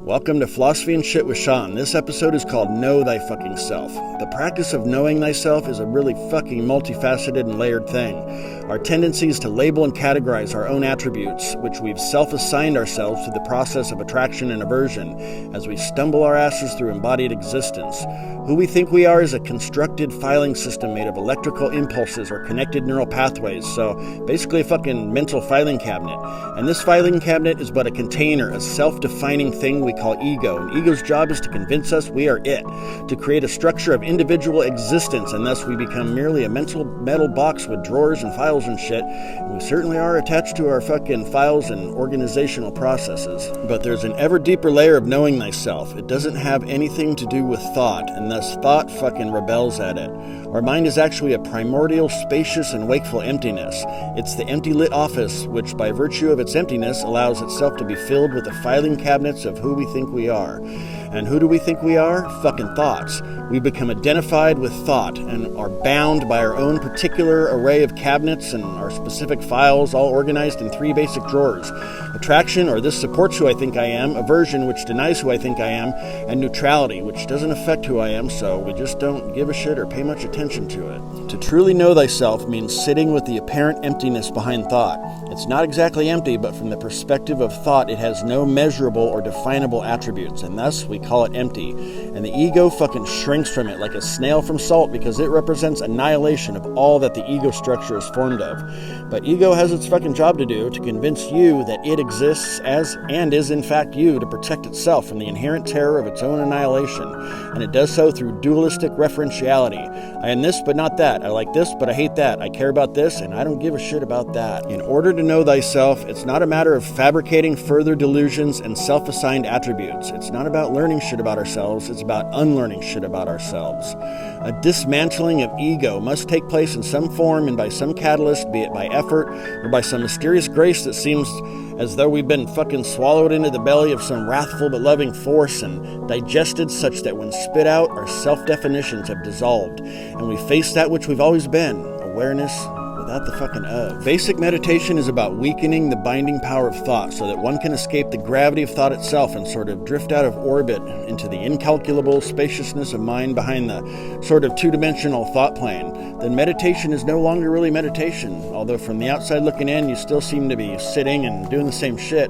Welcome to Philosophy and Shit with Sean. This episode is called Know Thy Fucking Self. The practice of knowing thyself is a really fucking multifaceted and layered thing. Our tendency is to label and categorize our own attributes, which we've self-assigned ourselves through the process of attraction and aversion, as we stumble our asses through embodied existence. Who we think we are is a constructed filing system made of electrical impulses or connected neural pathways, so basically a fucking mental filing cabinet. And this filing cabinet is but a container, a self-defining thing we call ego, and ego's job is to convince us we are it, to create a structure of individual existence, and thus we become merely a mental metal box with drawers and files and shit, and we certainly are attached to our fucking files and organizational processes. But there's an ever deeper layer of knowing thyself. It doesn't have anything to do with thought, and thus thought fucking rebels at it. Our mind is actually a primordial, spacious, and wakeful emptiness. It's the empty lit office, which by virtue of its emptiness allows itself to be filled with the filing cabinets of who we think we are. And who do we think we are? Fucking thoughts. We become identified with thought and are bound by our own particular array of cabinets and our specific files, all organized in three basic drawers. Attraction, or this supports who I think I am, aversion, which denies who I think I am, and neutrality, which doesn't affect who I am, so we just don't give a shit or pay much attention to it. To truly know thyself means sitting with the apparent emptiness behind thought. It's not exactly empty, but from the perspective of thought, it has no measurable or definable attributes, and thus we call it empty. And the ego fucking shrinks from it like a snail from salt because it represents annihilation of all that the ego structure is formed of. But ego has its fucking job to do to convince you that it exists as and is in fact you to protect itself from the inherent terror of its own annihilation. And it does so through dualistic referentiality. I am this but not that. I like this but I hate that. I care about this and I don't give a shit about that. In order to know thyself, it's not a matter of fabricating further delusions and self-assigned attributes. It's not about learning shit about ourselves. It's about unlearning shit about ourselves. A dismantling of ego must take place in some form and by some catalyst, be it by effort or by some mysterious grace that seems as though we've been fucking swallowed into the belly of some wrathful but loving force and digested such that when spit out, our self-definitions have dissolved, and we face that which we've always been, awareness without the fucking of. Basic meditation is about weakening the binding power of thought so that one can escape the gravity of thought itself and sort of drift out of orbit into the incalculable spaciousness of mind behind the sort of two-dimensional thought plane. Then meditation is no longer really meditation, although from the outside looking in you still seem to be sitting and doing the same shit.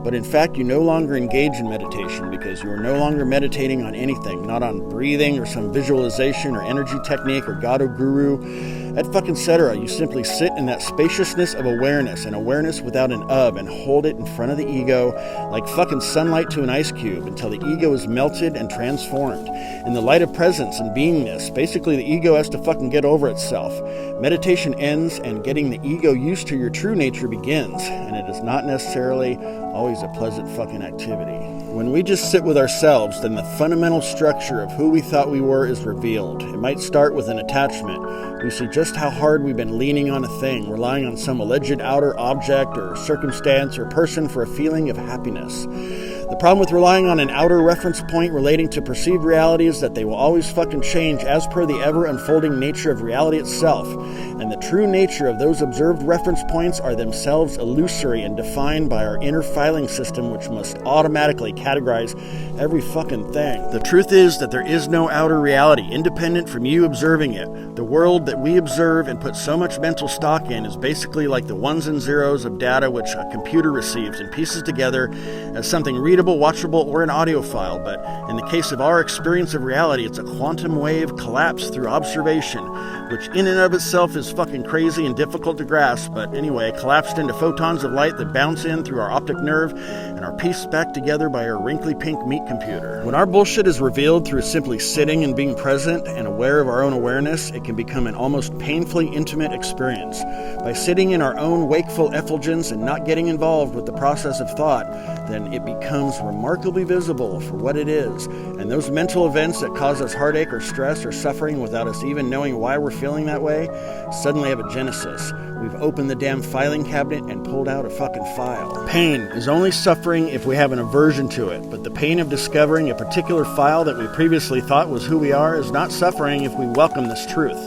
But in fact you no longer engage in meditation because you are no longer meditating on anything, not on breathing or some visualization or energy technique or God or guru, et fucking cetera. You simply sit in that spaciousness of awareness, and awareness without an of, and hold it in front of the ego like fucking sunlight to an ice cube until the ego is melted and transformed. In the light of presence and beingness, basically the ego has to fucking get over itself. Meditation ends and getting the ego used to your true nature begins, and it is not necessarily always a pleasant fucking activity. When we just sit with ourselves, then the fundamental structure of who we thought we were is revealed. It might start with an attachment. We see just how hard we've been leaning on a thing, relying on some alleged outer object or circumstance or person for a feeling of happiness. The problem with relying on an outer reference point relating to perceived reality is that they will always fucking change as per the ever-unfolding nature of reality itself. And the true nature of those observed reference points are themselves illusory and defined by our inner filing system, which must automatically categorize every fucking thing. The truth is that there is no outer reality independent from you observing it. The world that we observe and put so much mental stock in is basically like the ones and zeros of data which a computer receives and pieces together as something readable, watchable, or an audio file. But in the case of our experience of reality, it's a quantum wave collapsed through observation, which in and of itself is fucking crazy and difficult to grasp, but anyway, collapsed into photons of light that bounce in through our optic nerve and are pieced back together by our wrinkly pink meat computer. When our bullshit is revealed through simply sitting and being present and aware of our own awareness, it can become an almost painfully intimate experience. By sitting in our own wakeful effulgence and not getting involved with the process of thought, then it becomes remarkably visible for what it is, and those mental events that cause us heartache or stress or suffering without us even knowing why we're feeling that way suddenly have a genesis. We've opened the damn filing cabinet and pulled out a fucking file. Pain is only suffering if we have an aversion to it, but the pain of discovering a particular file that we previously thought was who we are is not suffering if we welcome this truth,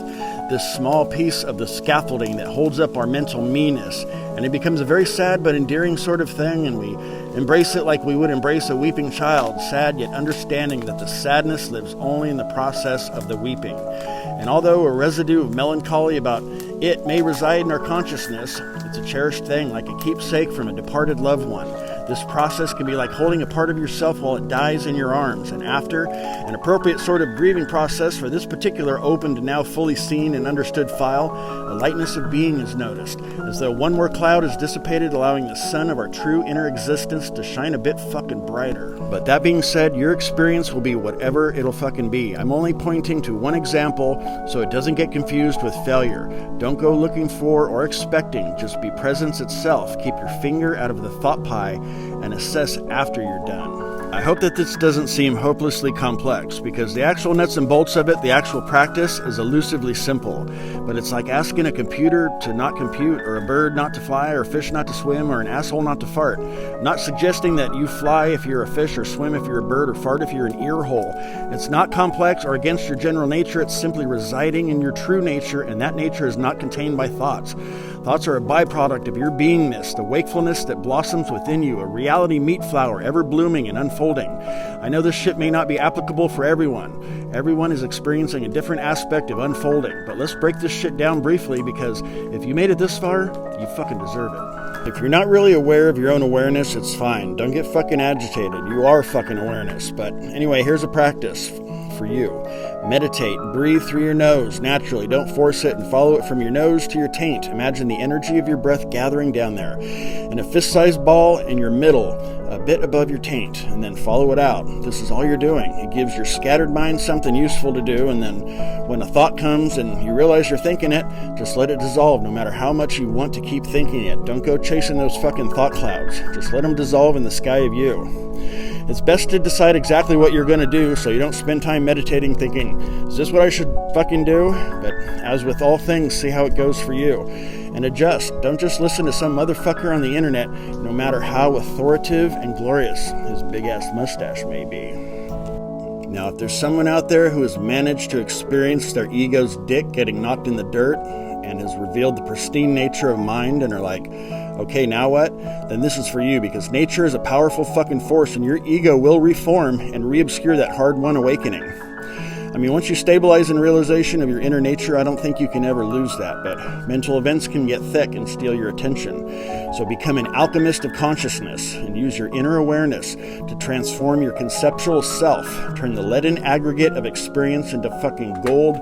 this small piece of the scaffolding that holds up our mental meanness, and it becomes a very sad but endearing sort of thing, and we Embrace it like we would embrace a weeping child, sad yet understanding that the sadness lives only in the process of the weeping. And although a residue of melancholy about it may reside in our consciousness, it's a cherished thing, like a keepsake from a departed loved one. This process can be like holding a part of yourself while it dies in your arms, and after an appropriate sort of grieving process for this particular opened and now fully seen and understood file, a lightness of being is noticed, as though one more cloud is dissipated, allowing the sun of our true inner existence to shine a bit fucking brighter. But that being said, your experience will be whatever it'll fucking be. I'm only pointing to one example so it doesn't get confused with failure. Don't go looking for or expecting, just be presence itself. Keep your finger out of the thought pie and assess after you're done. I hope that this doesn't seem hopelessly complex, because the actual nuts and bolts of it, the actual practice, is elusively simple. But it's like asking a computer to not compute, or a bird not to fly, or a fish not to swim, or an asshole not to fart. I'm not suggesting that you fly if you're a fish, or swim if you're a bird, or fart if you're an ear hole. It's not complex or against your general nature. It's simply residing in your true nature, and that nature is not contained by thoughts. Thoughts are a byproduct of your beingness, the wakefulness that blossoms within you, a reality meat flower ever blooming and unfolding. I know this shit may not be applicable for everyone. Everyone is experiencing a different aspect of unfolding, but let's break this shit down briefly, because if you made it this far, you fucking deserve it. If you're not really aware of your own awareness, it's fine. Don't get fucking agitated. You are fucking awareness. But anyway, here's a practice for you. Meditate. Breathe through your nose naturally. Don't force it, and follow it from your nose to your taint. Imagine the energy of your breath gathering down there in a fist-sized ball in your middle, a bit above your taint, and then follow it out. This is all you're doing. It gives your scattered mind something useful to do, and then when a thought comes and you realize you're thinking it, just let it dissolve, no matter how much you want to keep thinking it. Don't go chasing those fucking thought clouds. Just let them dissolve in the sky of you. It's best to decide exactly what you're going to do, so you don't spend time meditating thinking, is this what I should fucking do? But as with all things, see how it goes for you. And adjust. Don't just listen to some motherfucker on the internet, no matter how authoritative and glorious his big-ass mustache may be. Now, if there's someone out there who has managed to experience their ego's dick getting knocked in the dirt and has revealed the pristine nature of mind and are like, okay, now what? Then this is for you, because nature is a powerful fucking force, and your ego will reform and re-obscure that hard-won awakening. I mean, once you stabilize in realization of your inner nature, I don't think you can ever lose that, but mental events can get thick and steal your attention. So become an alchemist of consciousness and use your inner awareness to transform your conceptual self. Turn the leaden aggregate of experience into fucking gold,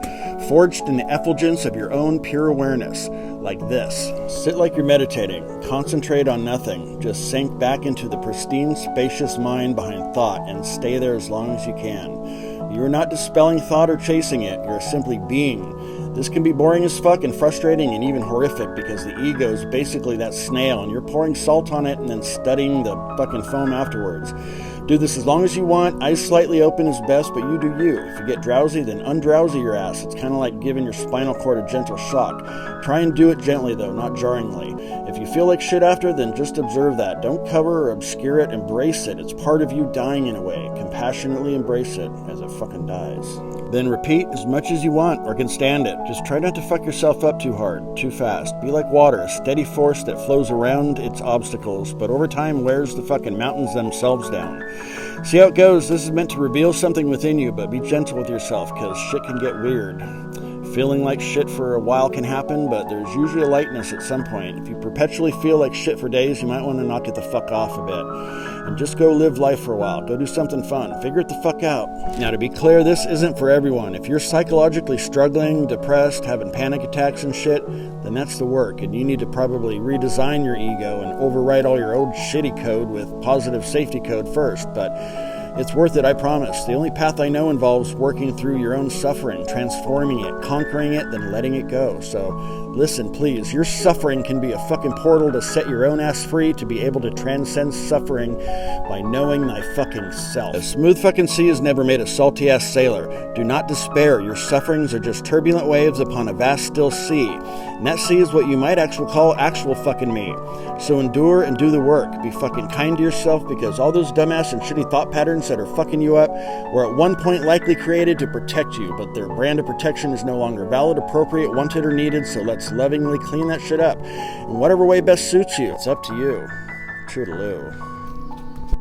forged in the effulgence of your own pure awareness. Like this. Sit like you're meditating. Concentrate on nothing. Just sink back into the pristine, spacious mind behind thought and stay there as long as you can. You are not dispelling thought or chasing it. You're simply being. This can be boring as fuck and frustrating and even horrific, because the ego is basically that snail and you're pouring salt on it and then studying the fucking foam afterwards. Do this as long as you want. Eyes slightly open is best, but you do you. If you get drowsy, then undrowsy your ass. It's kind of like giving your spinal cord a gentle shock. Try and do it gently though, not jarringly. If you feel like shit after, then just observe that. Don't cover or obscure it. Embrace it. It's part of you dying in a way. Compassionately embrace it as it fucking dies. Then repeat as much as you want or can stand it. Just try not to fuck yourself up too hard, too fast. Be like water, a steady force that flows around its obstacles, but over time wears the fucking mountains themselves down. See how it goes. This is meant to reveal something within you, but be gentle with yourself, because shit can get weird. Feeling like shit for a while can happen, but there's usually a lightness at some point. If you perpetually feel like shit for days, you might want to knock it the fuck off a bit. And just go live life for a while. Go do something fun. Figure it the fuck out. Now, to be clear, this isn't for everyone. If you're psychologically struggling, depressed, having panic attacks and shit, then that's the work. And you need to probably redesign your ego and overwrite all your old shitty code with positive safety code first. But it's worth it, I promise. The only path I know involves working through your own suffering, transforming it, conquering it, then letting it go. So listen, please. Your suffering can be a fucking portal to set your own ass free, to be able to transcend suffering by knowing thy fucking self. A smooth fucking sea has never made a salty ass sailor. Do not despair. Your sufferings are just turbulent waves upon a vast still sea. And that sea is what you might actually call actual fucking me. So endure and do the work. Be fucking kind to yourself, because all those dumbass and shitty thought patterns that are fucking you up were at one point likely created to protect you, but their brand of protection is no longer valid, appropriate, wanted, or needed, so let's lovingly clean that shit up in whatever way best suits you. It's up to you. Toodaloo.